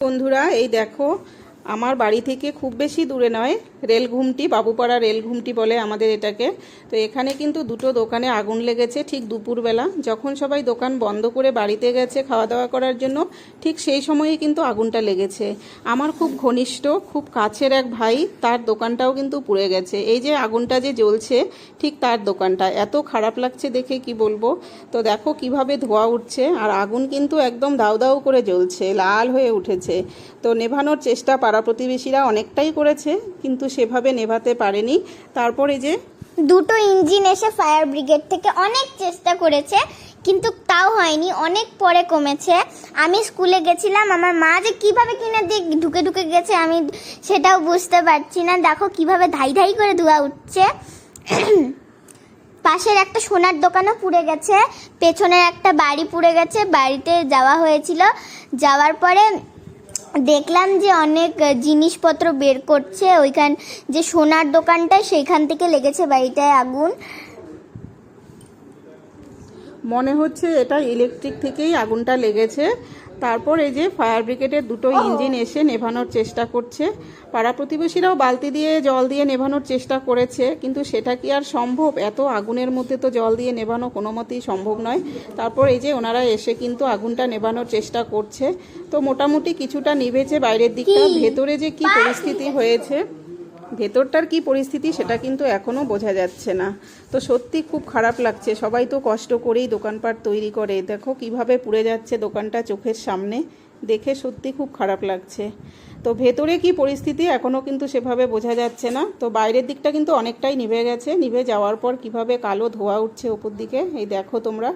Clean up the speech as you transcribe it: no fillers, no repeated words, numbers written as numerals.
বন্ধুরা এই দেখো আমার বাড়ি থেকে খুব বেশি দূরে নয়, রেলঘুমটি, বাবুপাড়া রেলঘুমটি বলে আমাদের এটাকে। তো এখানে কিন্তু দুটো দোকানে আগুন লেগেছে ঠিক দুপুরবেলা, যখন সবাই দোকান বন্ধ করে বাড়িতে গেছে খাওয়া দাওয়া করার জন্য, ঠিক সেই সময়ই কিন্তু আগুনটা লেগেছে। আমার খুব ঘনিষ্ঠ, খুব কাছের এক ভাই, তার দোকানটাও কিন্তু পুড়ে গেছে। এই যে আগুনটা যে জ্বলছে ঠিক তার দোকানটা, এত খারাপ লাগছে দেখে কি বলবো। তো দেখো কিভাবে ধোঁয়া উঠছে, আর আগুন কিন্তু একদম দাউ দাউ করে জ্বলছে, লাল হয়ে উঠেছে। তো নেভানোর চেষ্টা পাড়া প্রতিবেশীরা অনেকটাই করেছে, কিন্তু সেভাবে নেভাতে পারেনি। তারপরে যে দুটো ইঞ্জিন এসে ফায়ার ব্রিগেড থেকে অনেক চেষ্টা করেছে, কিন্তু তাও হয়নি, অনেক পরে কমেছে। আমি স্কুলে গেছিলাম, আমার মা যে কিভাবে কিনা দিয়ে ঢুকে ঢুকে গেছে আমি সেটাও বুঝতে পারছি না। দেখো কিভাবে ধাই ধাই করে ধোঁয়া উঠছে। পাশের একটা সোনার দোকানও পুড়ে গেছে, পেছনের একটা বাড়ি পুড়ে গেছে। বাড়িতে যাওয়া হয়েছিল, যাওয়ার পরে দেখলাম যে অনেক জিনিসপত্র বের করছে, ওইখান যে সোনার দোকানটা সেইখান থেকে লেগেছে বাড়িটায় আগুন। মনে হচ্ছে এটা ইলেকট্রিক থেকেই আগুনটা লেগেছে। তারপর এই যে ফায়ার ব্রিগেডের দুটো ইঞ্জিন এসে নেভানোর চেষ্টা করছে। পাড়া প্রতিবেশীরাও বালতি দিয়ে জল দিয়ে নেভানোর চেষ্টা করেছে, কিন্তু সেটা কি আর সম্ভব? এত আগুনের মধ্যে তো জল দিয়ে নেভানো কোনো মতেই সম্ভব নয়। তারপর এই যে ওনারা এসে কিন্তু আগুনটা নেভানোর চেষ্টা করছে। তো মোটামুটি কিছুটা নিভেছে বাইরের দিকটা, ভেতরে যে কি পরিস্থিতি হয়েছে, ভেতরটার কি পরিস্থিতি সেটা কিন্তু এখনও বোঝা যাচ্ছে না। তো সত্যি খুব খারাপ লাগছে, সবাই তো কষ্ট করেই দোকানপাট তৈরি করে, দেখো কিভাবে পুড়ে যাচ্ছে দোকানটা চোখের সামনে, দেখে সত্যি খুব খারাপ লাগছে। তো ভেতরে কি পরিস্থিতি এখনও কিন্তু সেভাবে বোঝা যাচ্ছে না। তো বাইরের দিকটা কিন্তু অনেকটাই নিভে গেছে, নিভে যাওয়ার পর কিভাবে কালো ধোঁয়া উঠছে ওপর দিকে, এই দেখো তোমরা।